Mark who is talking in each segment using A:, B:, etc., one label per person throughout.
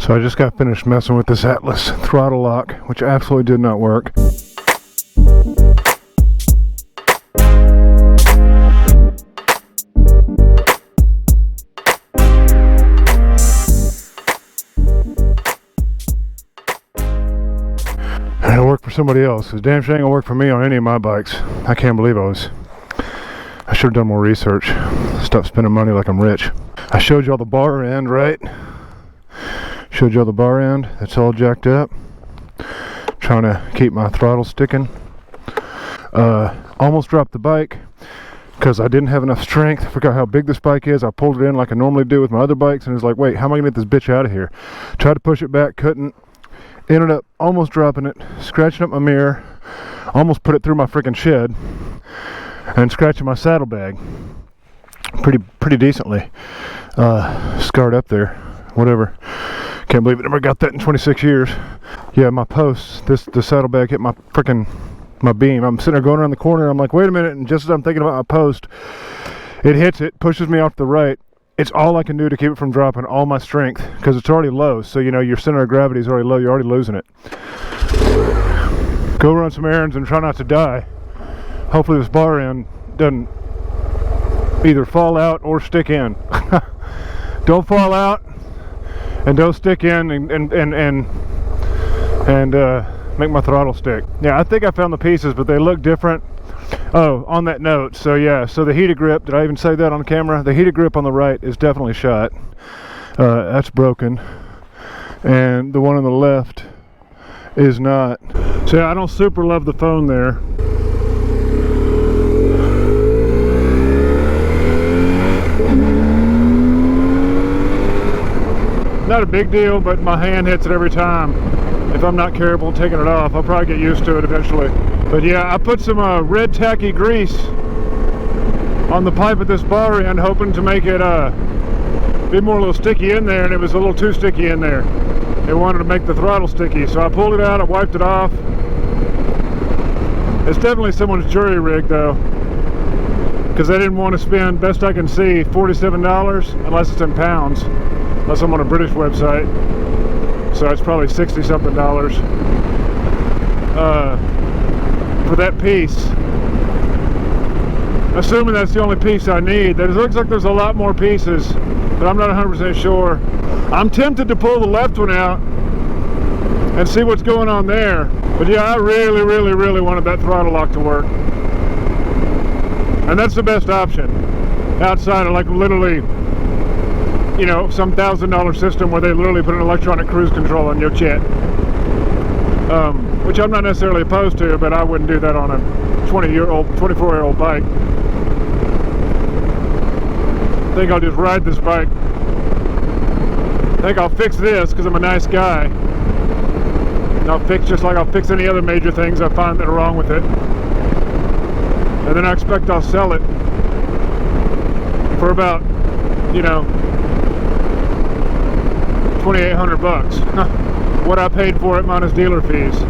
A: So I just got finished messing with this Atlas throttle lock, which absolutely did not work. And it'll work for somebody else, because damn sure ain't gonna work for me on any of my bikes. I can't believe I should have done more research. Stop spending money like I'm rich. I showed y'all the bar end, right? Showed y'all the bar end. That's all jacked up. Trying to keep my throttle sticking. Almost dropped the bike because I didn't have enough strength. I forgot how big this bike is. I pulled it in like I normally do with my other bikes, and it was like, wait, how am I gonna get this bitch out of here? Tried to push it back, couldn't. Ended up almost dropping it, scratching up my mirror, almost put it through my freaking shed, and scratching my saddlebag pretty decently. Scarred up there, whatever. Can't believe it never got that in 26 years. Yeah, my posts, the saddlebag hit my beam. I'm sitting there going around the corner, I'm like, wait a minute, and just as I'm thinking about my post, it hits it, pushes me off to the right. It's all I can do to keep it from dropping all my strength, because it's already low, so you know your center of gravity is already low, you're already losing it. Go run some errands and try not to die. Hopefully this bar end doesn't either fall out or stick in. Don't fall out and don't stick in and make my throttle stick. Yeah, I think I found the pieces, but they look different. Oh, on that note, so yeah, so the heated grip, did I even say that on camera? The heated grip on the right is definitely shot. That's broken. And the one on the left is not. So yeah, I don't super love the phone there. Not a big deal, but my hand hits it every time. If I'm not careful taking it off, I'll probably get used to it eventually. But yeah, I put some red tacky grease on the pipe at this bar end, hoping to make it be more a little sticky in there, and it was a little too sticky in there. It wanted to make the throttle sticky, so I pulled it out, I wiped it off. It's definitely someone's jury rig though, because I didn't want to spend, best I can see, $47, unless it's in pounds, unless I'm on a British website. So it's probably 60 something dollars for that piece, assuming that's the only piece I need. It looks like there's a lot more pieces, but I'm not 100% sure. I'm tempted to pull the left one out and see what's going on there, but yeah, I really wanted that throttle lock to work, and that's the best option outside of like literally, you know, some $1,000 system where they literally put an electronic cruise control on your chat. Which I'm not necessarily opposed to, but I wouldn't do that on a 24-year-old bike. I think I'll just ride this bike. I think I'll fix this because I'm a nice guy. And I'll fix just like I'll fix any other major things I find that are wrong with it. And then I expect I'll sell it for about, you know, $2,800. What I paid for it minus dealer fees,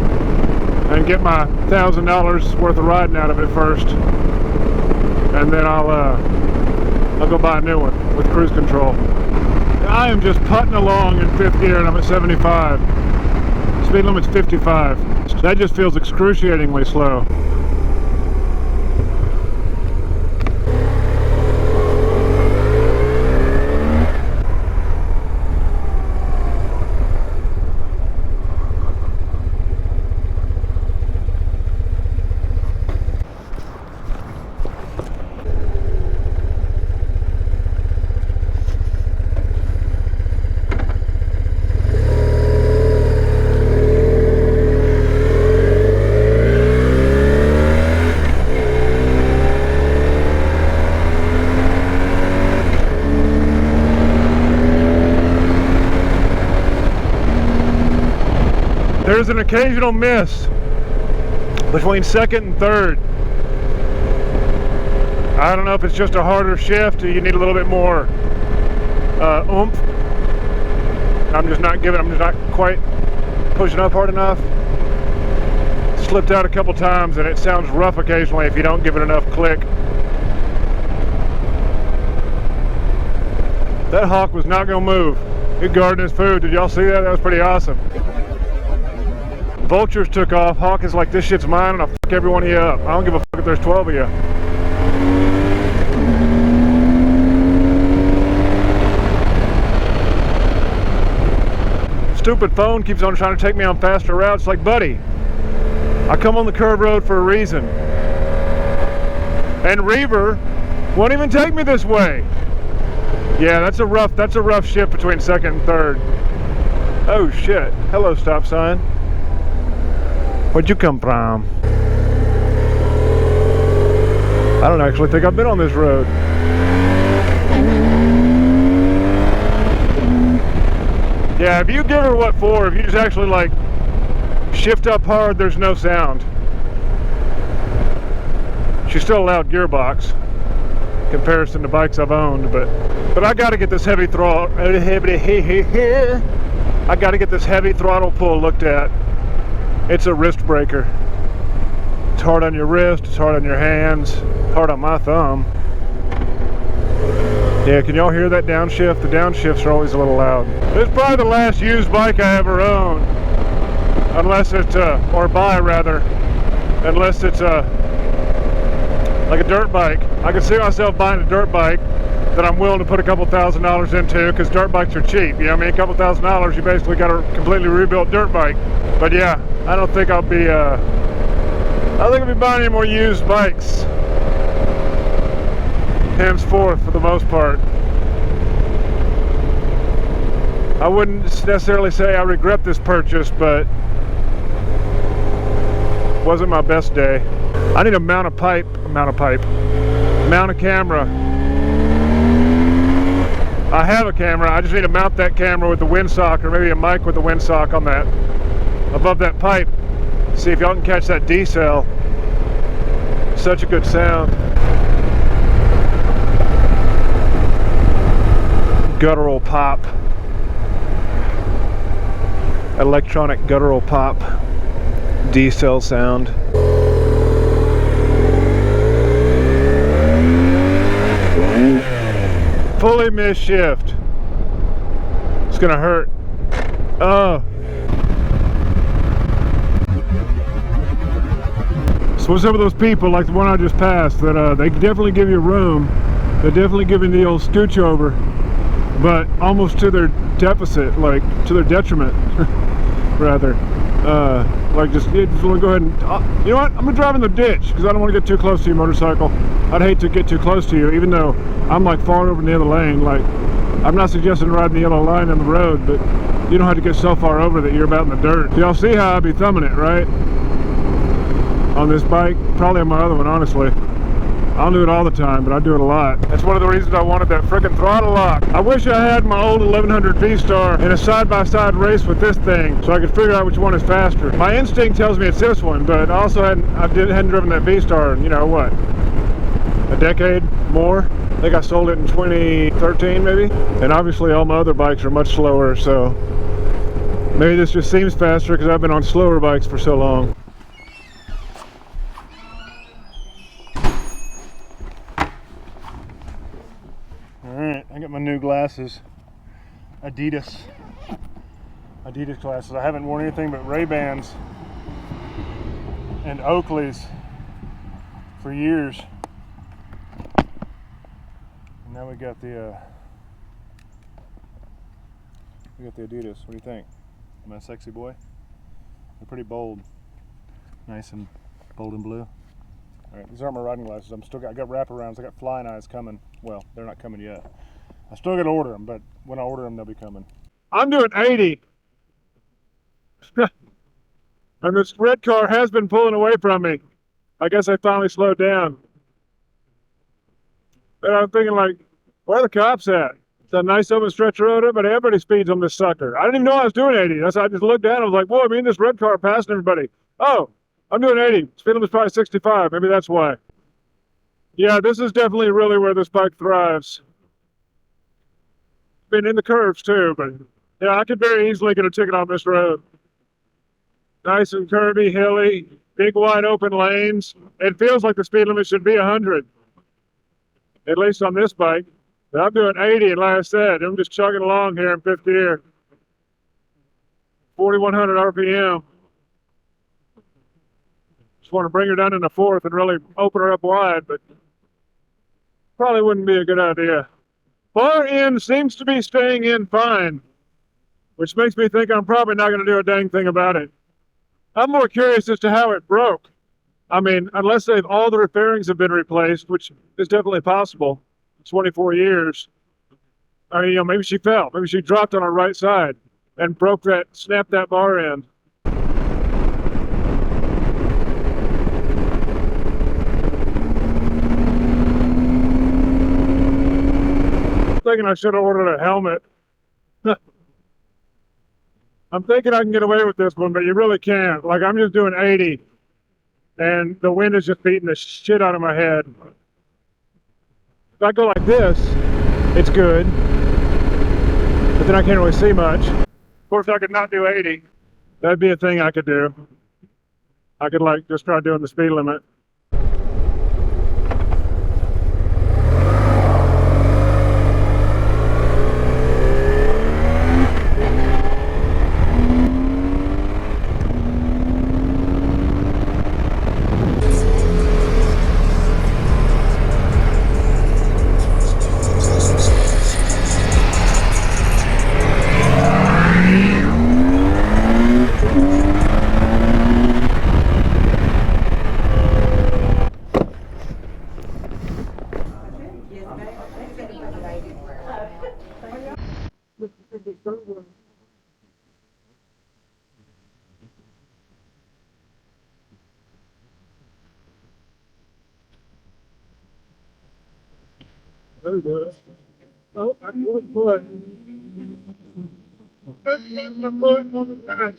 A: and get my $1,000 worth of riding out of it first, and then I'll go buy a new one with cruise control. I am just putting along in 5th gear, and I'm at 75. Speed limit's 55. That just feels excruciatingly slow. There's an occasional miss between 2nd and 3rd. I don't know if it's just a harder shift or you need a little bit more oomph. I'm just not quite pushing up hard enough. Slipped out a couple times and it sounds rough occasionally if you don't give it enough click. That hawk was not going to move. He guarding his food. Did y'all see that? That was pretty awesome. Vultures took off. Hawk is like, this shit's mine and I'll fuck every one of you up. I don't give a fuck if there's 12 of you. Stupid phone keeps on trying to take me on faster routes. Like, buddy, I come on the curved road for a reason. And Reaver won't even take me this way. Yeah, that's a rough shift between second and third. Oh shit. Hello, stop sign. Where'd you come from? I don't actually think I've been on this road. Yeah, if you give her what for, if you just actually like shift up hard, there's no sound. She's still a loud gearbox in comparison to bikes I've owned, but I gotta get this heavy throttle. I gotta get this heavy throttle pull looked at. It's a wrist breaker. It's hard on your wrist, it's hard on your hands, hard on my thumb. Yeah, can y'all hear that downshift? The downshifts are always a little loud. This is probably the last used bike I ever own. Unless it's, or buy rather, unless it's like a dirt bike. I can see myself buying a dirt bike that I'm willing to put a couple $1,000s into, because dirt bikes are cheap. You know what I mean? A couple $1,000, you basically got a completely rebuilt dirt bike. But yeah, I don't think I'll be, I don't think I'll be buying any more used bikes henceforth, for the most part. I wouldn't necessarily say I regret this purchase, but wasn't my best day. I need to mount a camera. I have a camera, I just need to mount that camera with the windsock, or maybe a mic with the windsock on that, above that pipe. See if y'all can catch that D-cell. Such a good sound. Guttural pop. Electronic guttural pop. D-cell sound. Fully missed shift. It's gonna hurt. Oh. So what's up with those people like the one I just passed that they definitely give you room. They definitely give you the old scooch over, but almost to their deficit, like to their detriment, rather. Like just want to go ahead and, you know what, I'm gonna drive in the ditch because I don't want to get too close to your motorcycle. I'd hate to get too close to you, even though I'm like far over in the other lane. Like, I'm not suggesting riding the yellow line on the road, but you don't have to get so far over that you're about in the dirt. Y'all see how I'd be thumbing it, right? On this bike, probably on my other one, honestly. I don't do it all the time, but I do it a lot. That's one of the reasons I wanted that frickin' throttle lock. I wish I had my old 1100 V-Star in a side-by-side race with this thing, so I could figure out which one is faster. My instinct tells me it's this one, but I also hadn't driven that V-Star in, you know, what, a decade more? I think I sold it in 2013, maybe? And obviously all my other bikes are much slower, so maybe this just seems faster because I've been on slower bikes for so long. Alright, I got my new glasses. Adidas glasses. I haven't worn anything but Ray-Bans and Oakleys for years. And now we got the Adidas. What do you think? Am I a sexy boy? They're pretty bold. Nice and bold and blue. Alright, these aren't my riding glasses. I got wraparounds. I got flying eyes coming. Well, they're not coming yet. I still got to order them, but when I order them, they'll be coming. I'm doing 80. And this red car has been pulling away from me. I guess I finally slowed down. And I'm thinking, like, where are the cops at? It's a nice open stretch of road, but everybody speeds on this sucker. I didn't even know I was doing 80. That's why I just looked down. I was like, whoa, I mean, this red car passing everybody. Oh, I'm doing 80. Speed limit's probably 65. Maybe that's why. Yeah, this is definitely really where this bike thrives. Been in the curves too, but yeah, I could very easily get a ticket on this road. Nice and curvy, hilly, big wide open lanes. It feels like the speed limit should be 100. At least on this bike.
B: I'm doing 80, and like I said, I'm just chugging along here in fifth gear. 4,100 RPM. Just want to bring her down into fourth and really open her up wide, but probably wouldn't be a good idea. Bar end seems to be staying in fine, which makes me think I'm probably not going to do a dang thing about it. I'm more curious as to how it broke. I mean, unless all the fairings have been replaced, which is definitely possible. 24 years. I mean, maybe she fell. Maybe she dropped on her right side and snapped that bar end. I'm thinking I should have ordered a helmet. I'm thinking I can get away with this one, but you really can't. Like, I'm just doing 80, and the wind is just beating the shit out of my head. If I go like this, it's good, but then I can't really see much. Of course, I could not do 80. That'd be a thing I could do. I could like just try doing the speed limit. Very good. Oh, I put my foot. I put my foot on the patch.